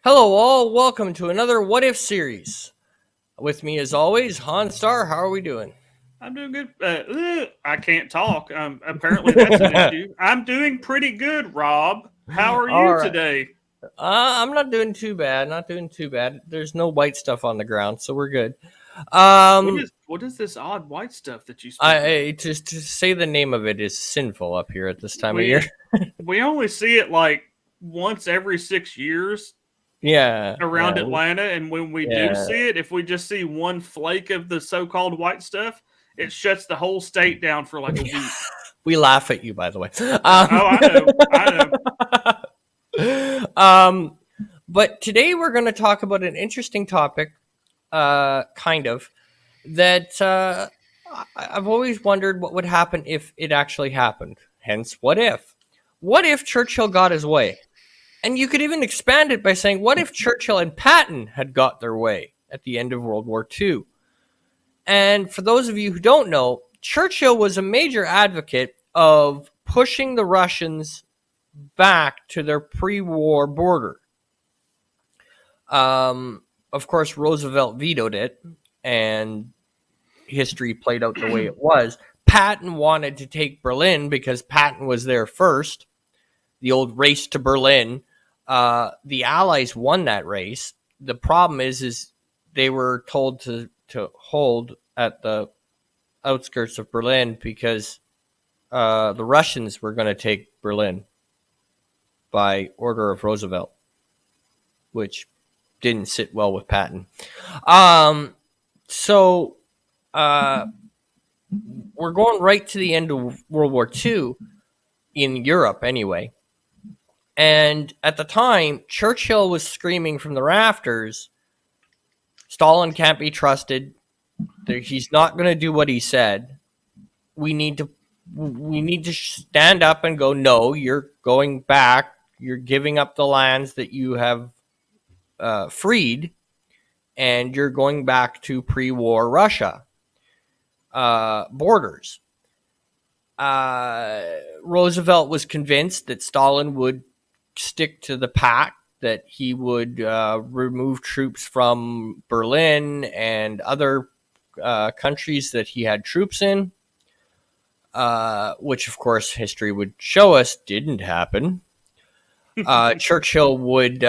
Hello, all. Welcome to another What If series. With me, as always, Han Star. How are we doing? I'm doing good. I can't talk. Apparently, that's an issue. I'm doing pretty good, Rob. How are All you right. today? I'm not doing too bad. Not doing too bad. There's no white stuff on the ground, so we're good. What Um, is this odd white stuff that you speak of? I just to say the name of it is sinful up here at this time of year. We we only see it like once every 6 years Yeah, around Atlanta, and when we do yeah. see it, if we just see one flake of the so-called white stuff, it shuts the whole state down for like a week. We laugh at you, by the way. Oh, I know. Um, but today we're going to talk about an interesting topic, kind of that I've always wondered what would happen if it actually happened. Hence, what if? What if Churchill got his way? And you could even expand it by saying, what if Churchill and Patton had got their way at the end of World War II? And for those of you who don't know, Churchill was a major advocate of pushing the Russians back to their pre-war border. Of course, Roosevelt vetoed it, and history played out the way it was. Patton wanted to take Berlin because Patton was there first. The old race to Berlin. The Allies won that race. The problem is they were told to hold at the outskirts of Berlin because the Russians were going to take Berlin by order of Roosevelt, which didn't sit well with Patton. So we're going right to the end of World War II in Europe, anyway. And at the time, Churchill was screaming from the rafters, Stalin can't be trusted. He's not going to do what he said. We need to stand up and go, no, you're going back. You're giving up the lands that you have freed, and you're going back to pre-war Russia borders. Roosevelt was convinced that Stalin would stick to the pact, that he would remove troops from Berlin and other countries that he had troops in, which, of course, history would show us didn't happen. Churchill would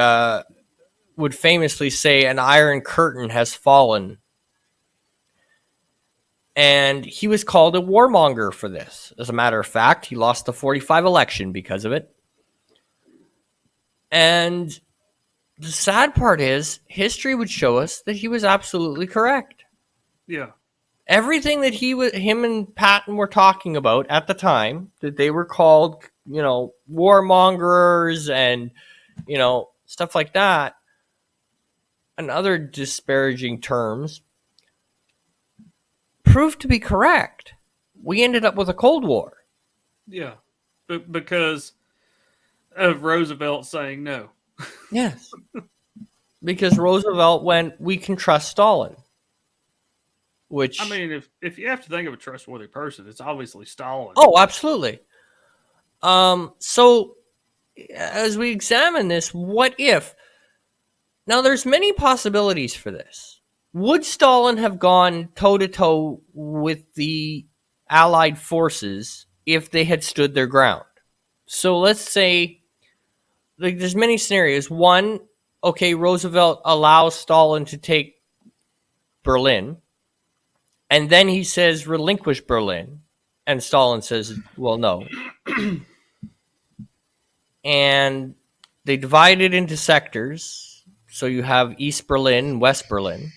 famously say, "An iron curtain has fallen." And he was called a warmonger for this. As a matter of fact, he lost the 45 election because of it. And the sad part is, history would show us that he was absolutely correct. Yeah. Everything that him and Patton were talking about at the time, that they were called, warmongers and, stuff like that, and other disparaging terms, proved to be correct. We ended up with a Cold War. Yeah. Because of Roosevelt saying no. Yes. Because Roosevelt went, we can trust Stalin. Which, I mean, if you have to think of a trustworthy person, it's obviously Stalin. oh, absolutely. So as we examine this, what if? Now, there's many possibilities for this. Would Stalin have gone toe to toe with the Allied forces if they had stood their ground? So let's say, like, there's many scenarios. One, okay, Roosevelt allows Stalin to take Berlin, and then he says relinquish Berlin, and Stalin says, well, no. And they divide it into sectors. So you have East Berlin and West Berlin.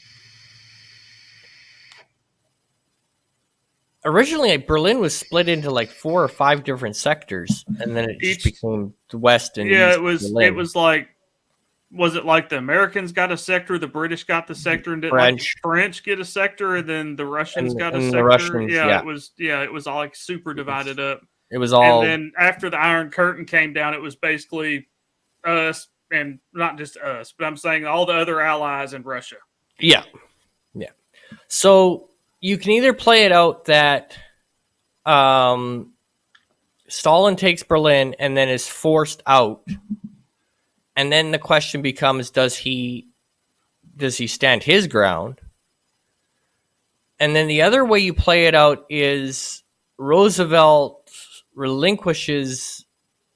Originally, Berlin was split into like 4 or 5 different sectors, and then it just became the West and yeah, East it was Berlin. it was like, was it like the Americans got a sector, the British got the sector, and didn't like the French get a sector, and then the Russians got a sector? The Russians, yeah. It was all like super divided up. It was all. And then after the Iron Curtain came down, it was basically us, and not just us, but I'm saying all the other allies in Russia. Yeah. Yeah. So you can either play it out that Stalin takes Berlin and then is forced out, And then the question becomes, does he stand his ground? And then the other way you play it out is Roosevelt relinquishes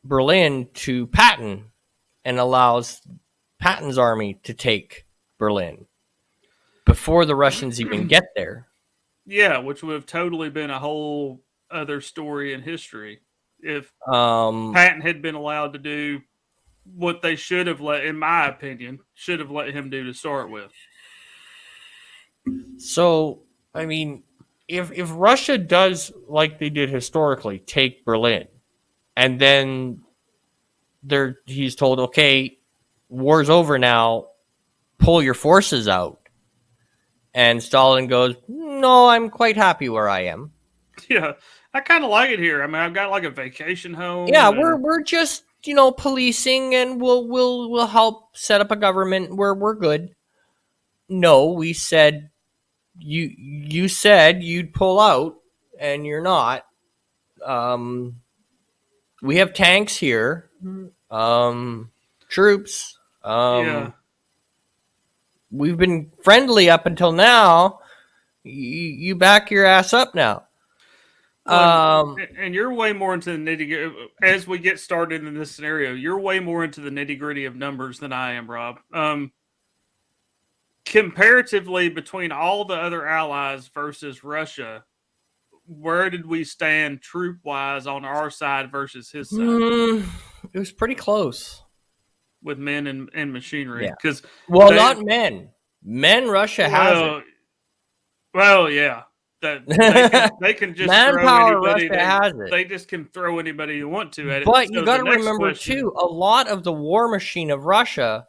Berlin to Patton and allows Patton's army to take Berlin before the Russians even get there. Yeah, which would have totally been a whole other story in history if Patton had been allowed to do what they should have in my opinion, should have let him do to start with. So, I mean, if Russia does, like they did historically, take Berlin, and then he's told, okay, war's over now, pull your forces out. And Stalin goes, no, I'm quite happy where I am. Yeah, I kind of like it here. I mean, I've got like a vacation home. Yeah, we're just policing, and we'll help set up a government where we're good. No, we said you said you'd pull out, and you're not. We have tanks here, troops. Yeah. We've been friendly up until now. You back your ass up now. And you're way more into the nitty. As we get started in this scenario, you're way more into the nitty gritty of numbers than I am, Rob. Comparatively, between all the other allies versus Russia, where did we stand troop wise on our side versus his side? It was pretty close with men and machinery. Because not men. Russia has it. Well, yeah. That they can just manpower. Throw anybody. Russia has it. They just can throw anybody you want to at it. But you got to remember too, a lot of the war machine of Russia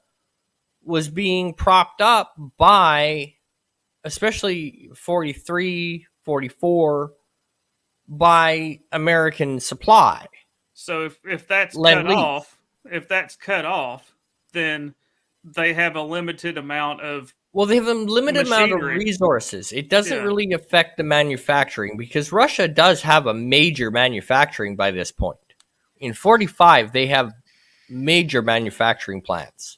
was being propped up by, especially 43, 44, by American supply. So if that's cut off, then they have a limited amount of. Well, they have a limited amount of resources. It doesn't really affect the manufacturing because Russia does have a major manufacturing by this point. In 45, they have major manufacturing plants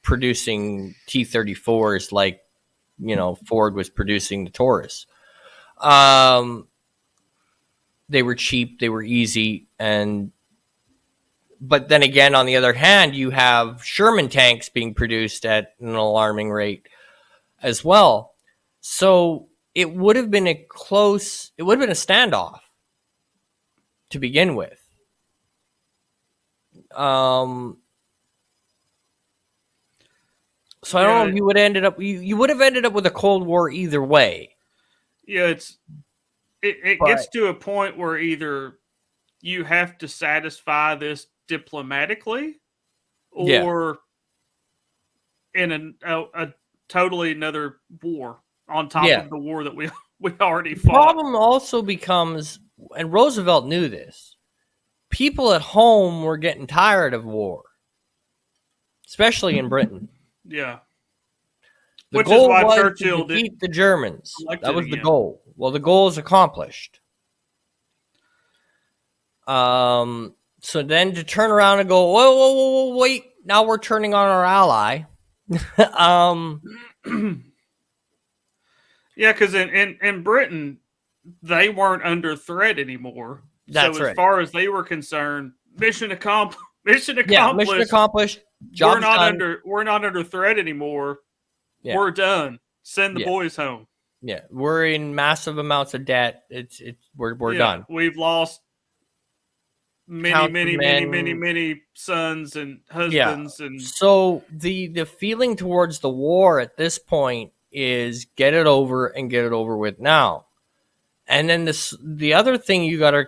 producing T-34s like, Ford was producing the Taurus. They were cheap, they were easy, but then again, on the other hand, you have Sherman tanks being produced at an alarming rate as well. So it would have been a standoff to begin with. So I don't know if you would have ended up with a Cold War either way. Yeah, it gets to a point where either you have to satisfy this diplomatically, or in a totally another war on top of the war that we already fought. The problem also becomes, and Roosevelt knew this, people at home were getting tired of war, especially in Britain. Yeah. Which is why Churchill to defeat the Germans. That was the goal. Well, the goal is accomplished. So then to turn around and go, whoa, wait, now we're turning on our ally. Yeah, because in Britain, they weren't under threat anymore. That's so right. As far as they were concerned, mission accomplished. Yeah, mission accomplished. We're not under threat anymore. Yeah. We're done. Send the boys home. Yeah, we're in massive amounts of debt. We're done. We've lost many sons and husbands and so the feeling towards the war at this point is get it over and get it over with now. And then the other thing you got to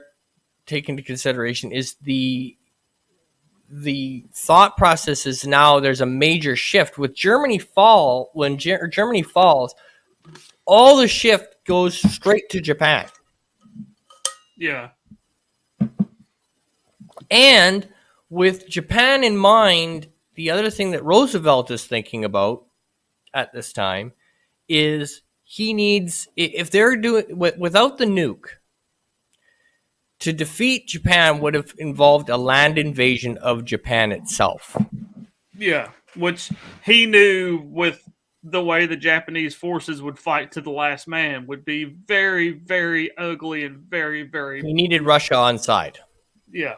take into consideration is the thought process is now there's a major shift with Germany when Germany falls, all the shift goes straight to Japan. Yeah. And with Japan in mind, the other thing that Roosevelt is thinking about at this time is he needs, if they're doing without the nuke, to defeat Japan would have involved a land invasion of Japan itself. Yeah, which he knew with the way the Japanese forces would fight to the last man would be very, very ugly and very, very. He needed Russia on side. Yeah.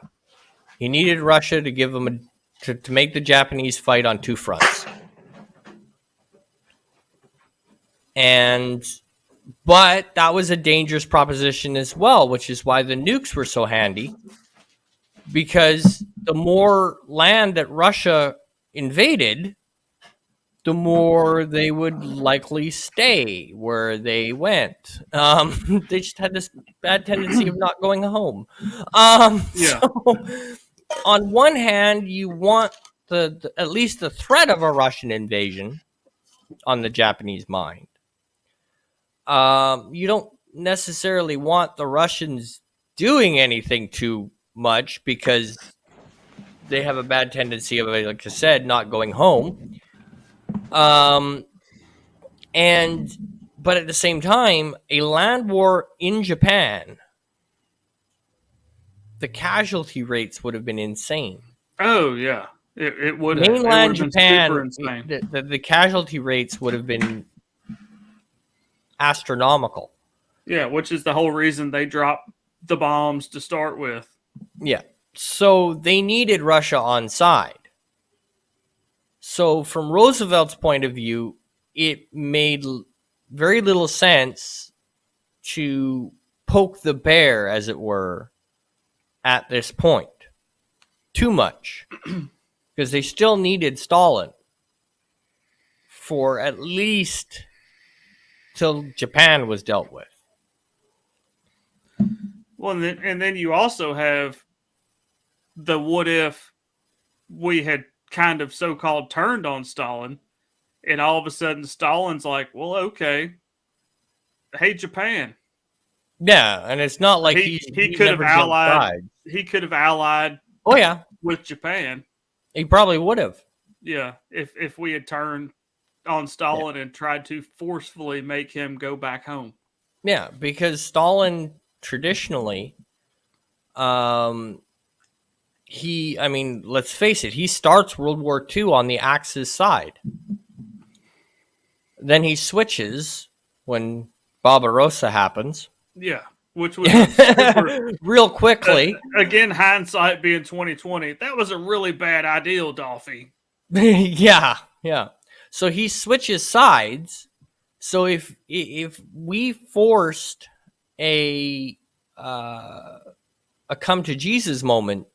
He needed Russia to give him to make the Japanese fight on two fronts. But that was a dangerous proposition as well, which is why the nukes were so handy. Because the more land that Russia invaded, the more they would likely stay where they went. They just had this bad tendency of not going home. Yeah. So, on one hand, you want the at least the threat of a Russian invasion on the Japanese mind. You don't necessarily want the Russians doing anything too much because they have a bad tendency of, like I said, not going home. But at the same time, a land war in Japan, the casualty rates would have been insane. Oh yeah, it would have. Mainland Japan, the casualty rates would have been astronomical. Yeah, which is the whole reason they dropped the bombs to start with. Yeah. So they needed Russia on side. So from Roosevelt's point of view, it made very little sense to poke the bear, as it were, at this point. Too much. Because they still needed Stalin for at least till Japan was dealt with. Well, and then you also have the what if we had kind of so-called turned on Stalin, and all of a sudden Stalin's like, well, okay, hey, Japan. Yeah, and it's not like he could have allied. He could have allied. Oh yeah, with Japan. He probably would have. Yeah, if we had turned on Stalin and tried to forcefully make him go back home. Yeah, because Stalin traditionally, let's face it, he starts World War II on the Axis side. Then he switches when Barbarossa happens. Yeah, which was super, real quickly. Again, hindsight being 2020, that was a really bad idea, Dolphy. yeah. So he switches sides. So if we forced a come to Jesus moment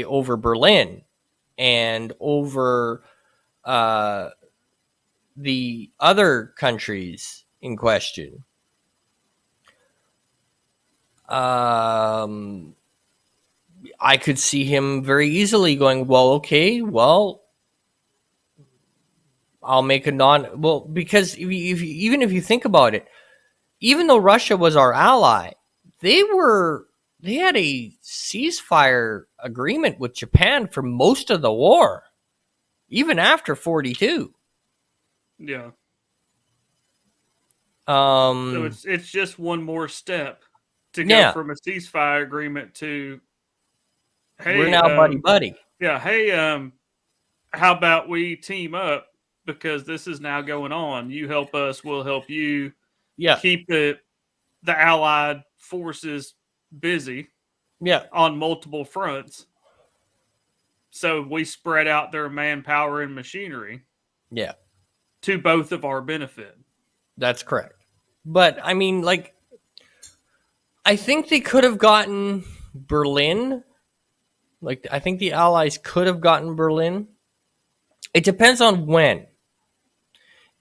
over Berlin and over the other countries in question, I could see him very easily going, well, okay, well, I'll make because even if you think about it, even though Russia was our ally, they had a ceasefire agreement with Japan for most of the war, even after 42. Yeah. So it's just one more step to go from a ceasefire agreement to, hey, we're now buddy. Yeah, hey, how about we team up because this is now going on. You help us, we'll help you. Yeah, keep the Allied forces busy. Yeah, on multiple fronts. So we spread out their manpower and machinery. Yeah. To both of our benefit. That's correct. But I mean, like, I think they could have gotten Berlin. Like, I think the Allies could have gotten Berlin. It depends on when.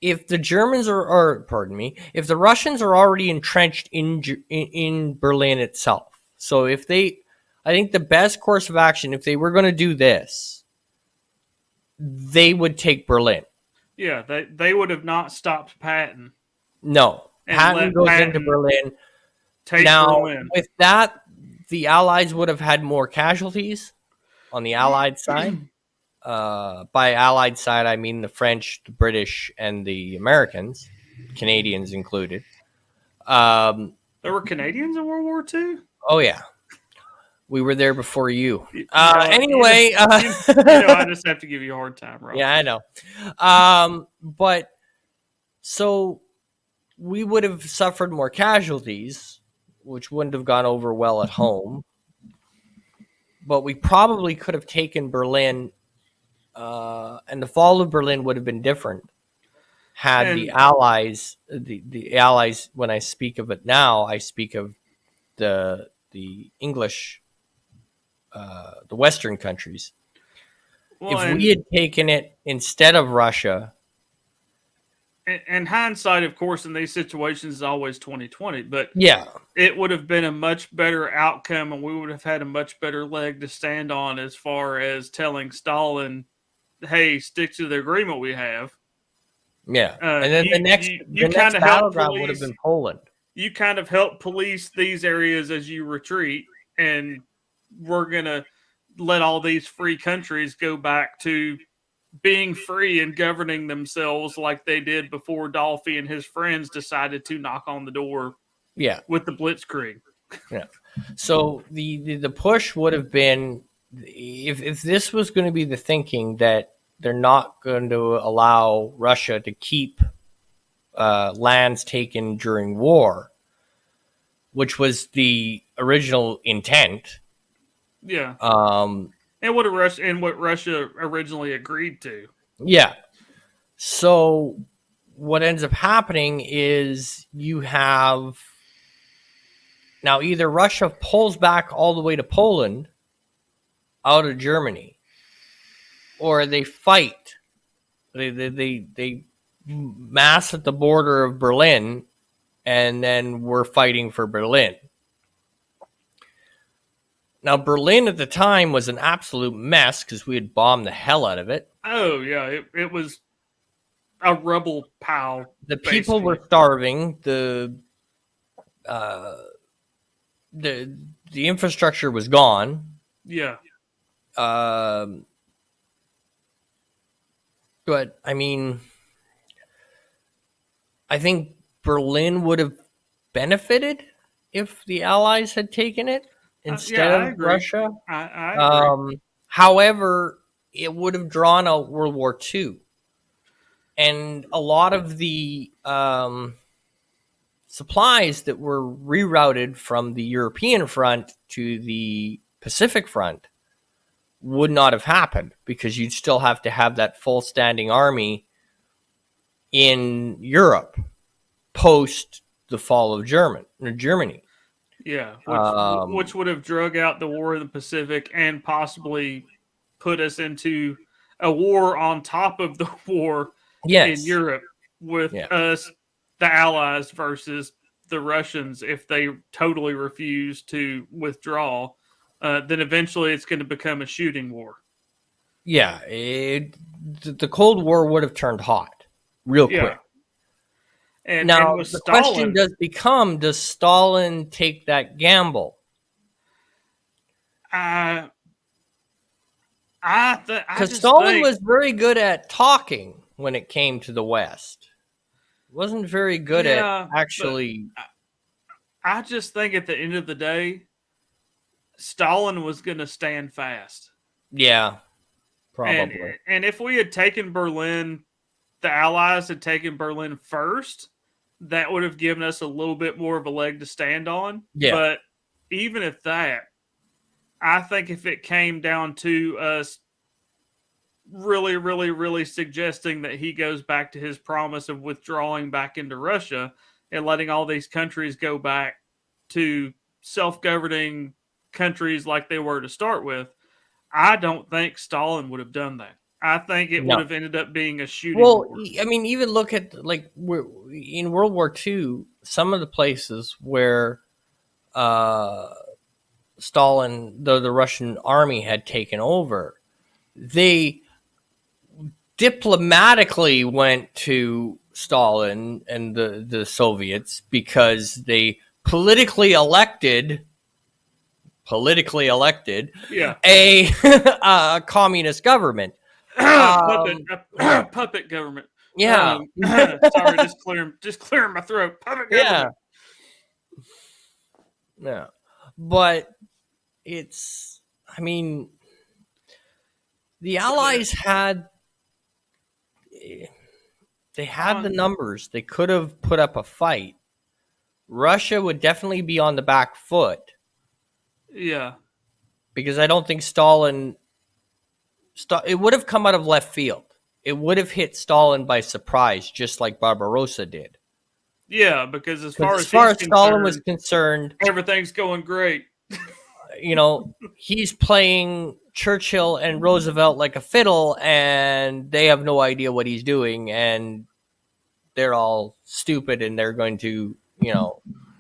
If the Germans if the Russians are already entrenched in Berlin itself. So I think the best course of action, if they were going to do this, they would take Berlin. Yeah, they would have not stopped Patton. No, Patton goes into Berlin. Now, with that, the Allies would have had more casualties on the Allied side. By Allied side, I mean the French, the British, and the Americans, Canadians included. There were Canadians in World War II? Oh, yeah. We were there before you. Anyway, I just have to give you a hard time, Rob. Yeah, I know. But so we would have suffered more casualties, which wouldn't have gone over well at home. But we probably could have taken Berlin, and the fall of Berlin would have been different had the Allies, the Allies. When I speak of it now, I speak of the English, the Western countries. Well, if we had taken it instead of Russia, and hindsight, of course, in these situations is always 20/20. But yeah, it would have been a much better outcome, and we would have had a much better leg to stand on as far as telling Stalin, "Hey, stick to the agreement we have." Yeah, and then the next battleground would have been Poland. You kind of help police these areas as you retreat, and we're gonna let all these free countries go back to being free and governing themselves like they did before Dolphy and his friends decided to knock on the door. Yeah, with the Blitzkrieg. Yeah, so the push would have been, if this was going to be the thinking that they're not going to allow Russia to keep lands taken during war, which was the original intent. Yeah. And what Russia originally agreed to. Yeah. So what ends up happening is you have now either Russia pulls back all the way to Poland out of Germany, or they fight. They mass at the border of Berlin, and then we're fighting for Berlin. Now, Berlin at the time was an absolute mess because we had bombed the hell out of it. Oh, yeah. It was a rubble pile. The people were starving. The infrastructure was gone. Yeah. But, I mean, I think Berlin would have benefited if the Allies had taken it instead of Russia. I agree. However, it would have drawn out World War II. And a lot of the supplies that were rerouted from the European front to the Pacific front would not have happened because you'd still have to have that full standing army in Europe post the fall of Germany. Yeah, which would have drug out the war in the Pacific and possibly put us into a war on top of the war in Europe with us, the Allies, versus the Russians. If they totally refuse to withdraw, then eventually it's going to become a shooting war. Yeah, the Cold War would have turned hot real quick. And now the question does become: does Stalin take that gamble? Because Stalin was very good at talking when it came to the West. Wasn't very good at actually. I just think at the end of the day, Stalin was going to stand fast. Yeah, probably. And if we had taken Berlin, the Allies had taken Berlin first, that would have given us a little bit more of a leg to stand on. Yeah. But even at that, I think if it came down to us really, really, really suggesting that he goes back to his promise of withdrawing back into Russia and letting all these countries go back to self-governing countries like they were to start with, I don't think Stalin would have done that. I think it would have ended up being a shooting war. I mean, even look at, like, in World War II, some of the places where Stalin, the Russian army had taken over, they diplomatically went to Stalin and the Soviets because they politically elected a communist government. Puppet government. Yeah. Sorry, just clearing my throat. Puppet government. Yeah. But I mean, the Allies had the numbers. They could have put up a fight. Russia would definitely be on the back foot. Yeah. Because I don't think Stalin, it would have come out of left field. It would have hit Stalin by surprise, just like Barbarossa did. Yeah, because as far as Stalin was concerned, everything's going great. He's playing Churchill and Roosevelt like a fiddle, and they have no idea what he's doing, and they're all stupid, and they're going to,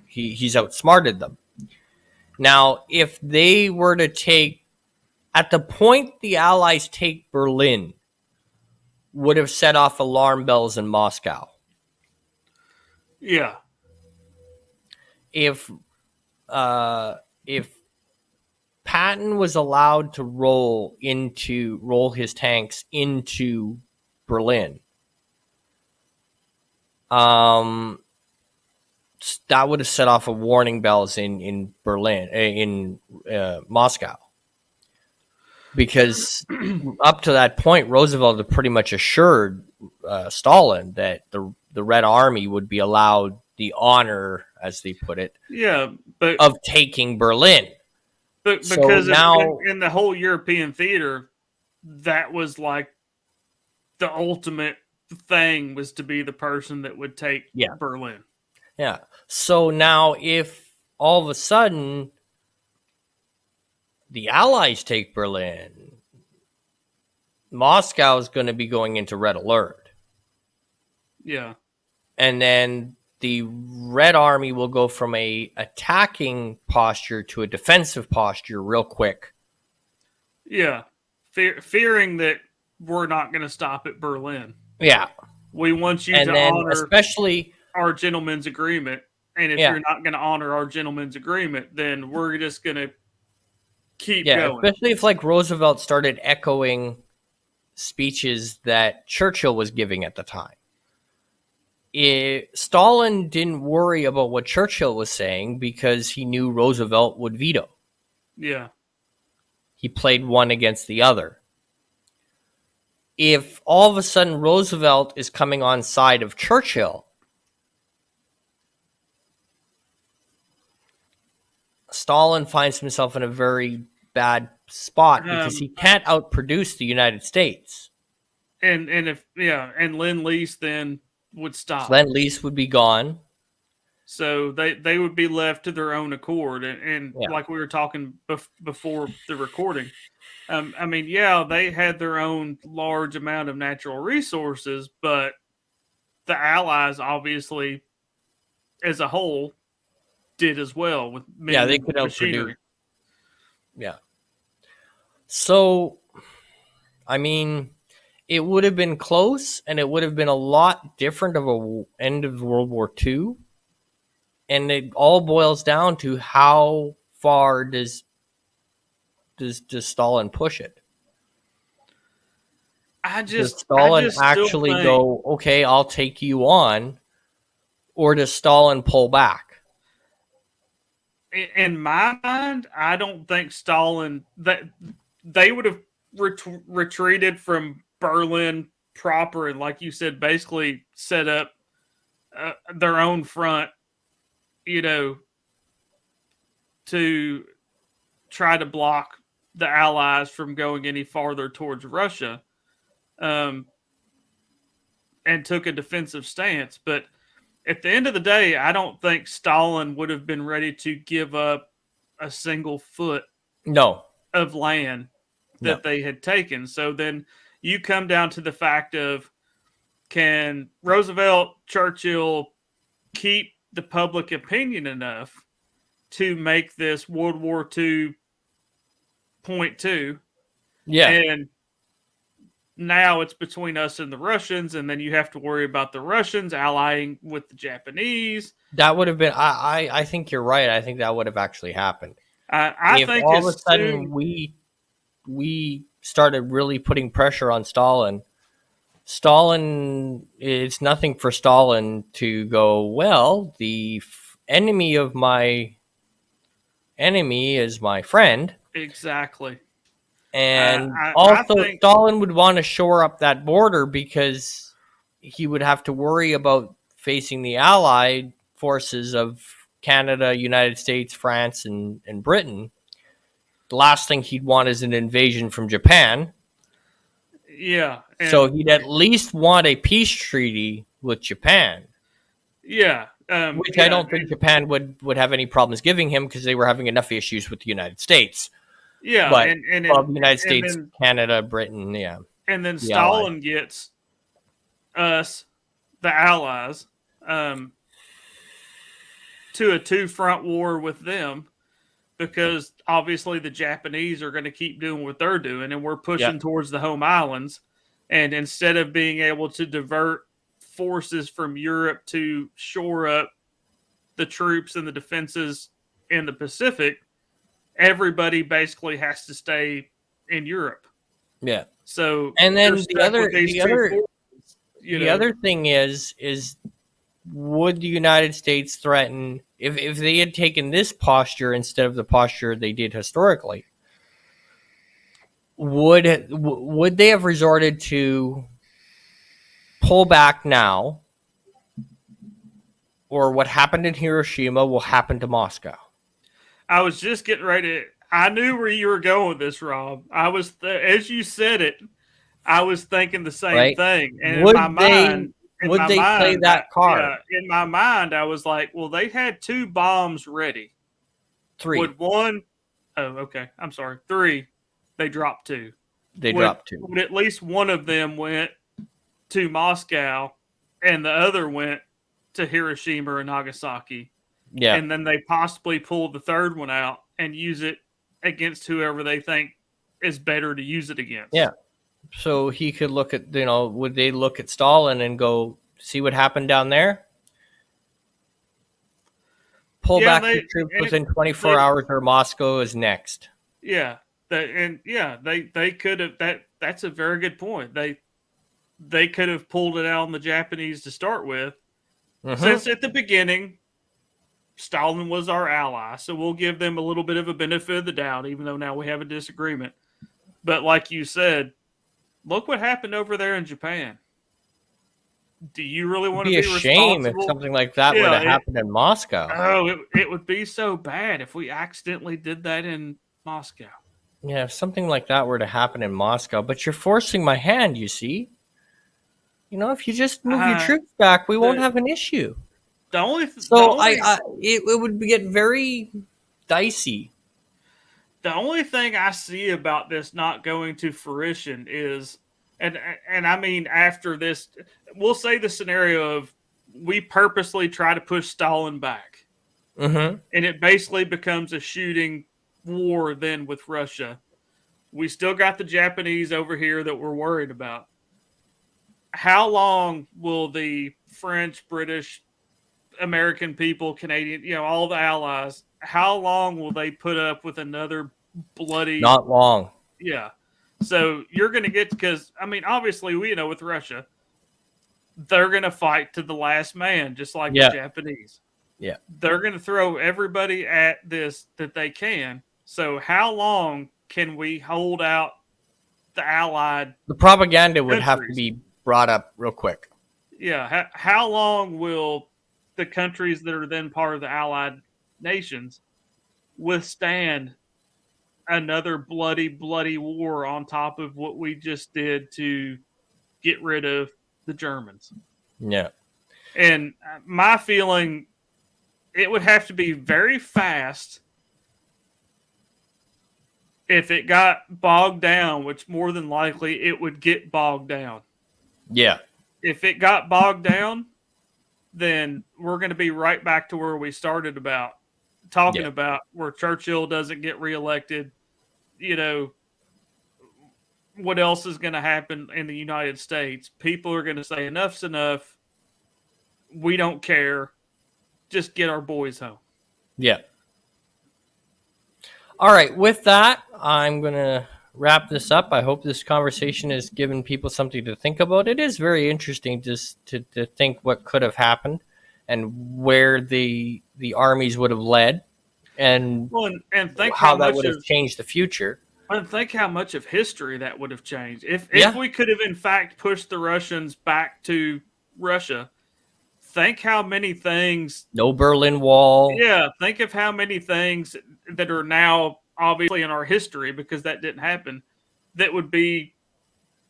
he's outsmarted them. Now, if they were to take, at the point the Allies take Berlin, would have set off alarm bells in Moscow. Yeah. If Patton was allowed to roll his tanks into Berlin, that would have set off a warning bells in Berlin, in Moscow. Because up to that point, Roosevelt had pretty much assured Stalin that the Red Army would be allowed the honor, as they put it, of taking Berlin. But because now, in the whole European theater, that was like the ultimate thing, was to be the person that would take Berlin. Yeah. So now, if all of a sudden the Allies take Berlin, Moscow is going to be going into red alert. Yeah. And then the Red Army will go from a attacking posture to a defensive posture real quick. Yeah. Fearing that we're not going to stop at Berlin. Yeah. We want you to honor especially our gentleman's agreement. And if you're not going to honor our gentleman's agreement, then we're just going to keep going. Especially if like Roosevelt started echoing speeches that Churchill was giving at the time. Stalin didn't worry about what Churchill was saying because he knew Roosevelt would veto. Yeah. He played one against the other. If all of a sudden Roosevelt is coming on side of Churchill, Stalin finds himself in a very bad spot because he can't outproduce the United States. And Lend-Lease then would stop. Lend-Lease would be gone. So they would be left to their own accord. And like we were talking before the recording, they had their own large amount of natural resources, but the Allies, obviously, as a whole, did as well with they could outproduce. Yeah. So, it would have been close, and it would have been a lot different of a end of World War II. And it all boils down to how far does Stalin push it? Does Stalin actually go, okay, I'll take you on, or does Stalin pull back? In my mind, I don't think Stalin, that they would have retreated from Berlin proper, and like you said, basically set up their own front, to try to block the Allies from going any farther towards Russia, and took a defensive stance. But at the end of the day, I don't think Stalin would have been ready to give up a single foot of land that they had taken. So then you come down to the fact of, can Roosevelt, Churchill keep the public opinion enough to make this World War II.2? Yeah. And now it's between us and the Russians, and then you have to worry about the Russians allying with the Japanese. That would have been, I think you're right. I think that would have actually happened. I think all of a sudden we started really putting pressure on Stalin, it's nothing for Stalin to go, well, the enemy of my enemy is my friend. Exactly. And I also, think, Stalin would want to shore up that border because he would have to worry about facing the Allied forces of Canada, United States, France, and Britain. The last thing he'd want is an invasion from Japan. yeah, So and he'd at least want a peace treaty with Japan, yeah, which I don't think Japan would have any problems giving him because they were having enough issues with the United States. yeah, But well, the United and States, Canada, Britain, then the Allies. Stalin gets us, the Allies, to a two-front war with them, because obviously the Japanese are going to keep doing what they're doing, and we're pushing towards the home islands. And instead of being able to divert forces from Europe to shore up the troops and the defenses in the Pacific, everybody basically has to stay in Europe. Yeah. So And then the other thing is would the United States threaten if they had taken this posture instead of the posture they did historically? Would they have resorted to pull back now, or what happened in Hiroshima will happen to Moscow? I was just getting ready. I knew where you were going with this, Rob. As you said it, I was thinking the same thing. And would in my mind, play that card? Yeah, in my mind, I was like, well, they had 2 bombs ready. 3. Would one? Oh, okay. I'm sorry. 3. They dropped 2. Dropped 2. Would at least one of them went to Moscow, and the other went to Hiroshima or Nagasaki. Yeah. And then they possibly pull the third one out and use it against whoever they think is better to use it against. Yeah. So he could look at, would they look at Stalin and go, see what happened down there? Pull back the troops within 24 hours or Moscow is next. Yeah. They could have, that's a very good point. They could have pulled it out on the Japanese to start with. Mm-hmm. Since at the beginning, Stalin was our ally, so we'll give them a little bit of a benefit of the doubt, even though now we have a disagreement. But like you said, look what happened over there in Japan. Do you really want to be responsible? It'd be a shame if something like that would have happened in Moscow. Oh, it would be so bad if we accidentally did that in Moscow. Yeah, if something like that were to happen in Moscow, but you're forcing my hand, you see. If you just move your troops back, we won't have an issue. It would get very dicey. The only thing I see about this not going to fruition is, and I mean after this, we'll say the scenario of we purposely try to push Stalin back, mm-hmm. and it basically becomes a shooting war then with Russia. We still got the Japanese over here that we're worried about. How long will the French, British, American people, Canadian, all the allies, how long will they put up with another bloody... Not long. Yeah. So you're going to get, because, I mean, obviously, with Russia, they're going to fight to the last man, just like the Japanese. Yeah. They're going to throw everybody at this that they can. So how long can we hold out the Allied... The propaganda would have to be brought up real quick. Yeah. How long will the countries that are then part of the Allied nations withstand another bloody war on top of what we just did to get rid of the Germans? Yeah. And my feeling, it would have to be very fast. If it got bogged down, which more than likely it would get bogged down. Yeah. If it got bogged down, then we're going to be right back to where we started about talking about, where Churchill doesn't get reelected. What else is going to happen in the United States? People are going to say, enough's enough. We don't care. Just get our boys home. Yeah. All right. With that, I'm going to wrap this up. I hope this conversation has given people something to think about. It is very interesting just to think what could have happened and where the armies would have led. and and think how how that much would have of changed the future. and think how much of history that would have changed if Yeah. we could have in fact pushed the Russians back to Russia. Think how many things. No Berlin Wall. Yeah, think of how many things that are now obviously in our history because that didn't happen. That would be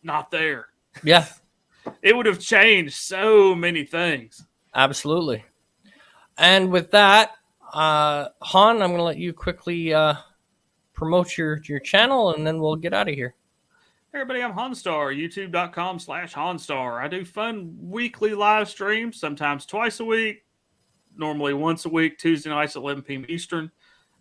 not there. Yeah. It would have changed so many things. Absolutely. And with that, Han, I'm going to let you quickly promote your channel, and then we'll get out of here. Hey everybody, I'm Honstar, youtube.com/Honstar. I do fun weekly live streams, sometimes twice a week, normally once a week, Tuesday nights at 11 p.m. Eastern.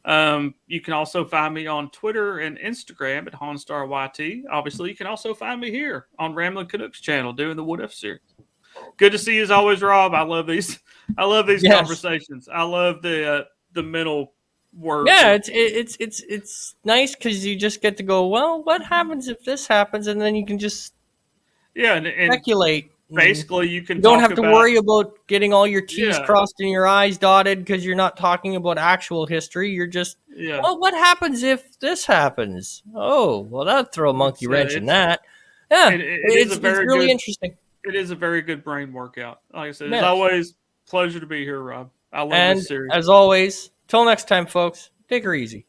You can also find me on Twitter and Instagram at HonstarYT. Obviously, you can also find me here on Ramblin' Canucks channel doing the What If series. Good to see you as always, Rob. I love these. I love these conversations. I love the mental work. Yeah, it's nice because you just get to go, well, what happens if this happens, and then you can just and speculate. Basically, you can. You don't have to worry about getting all your T's crossed and your I's dotted because you're not talking about actual history. You're just, well, what happens if this happens? Oh, well, that'd throw a monkey wrench in that. Yeah, it's really interesting. It is a very good brain workout. Like I said, it's always pleasure to be here, Rob. I love this series. As always, till next time, folks, take her easy.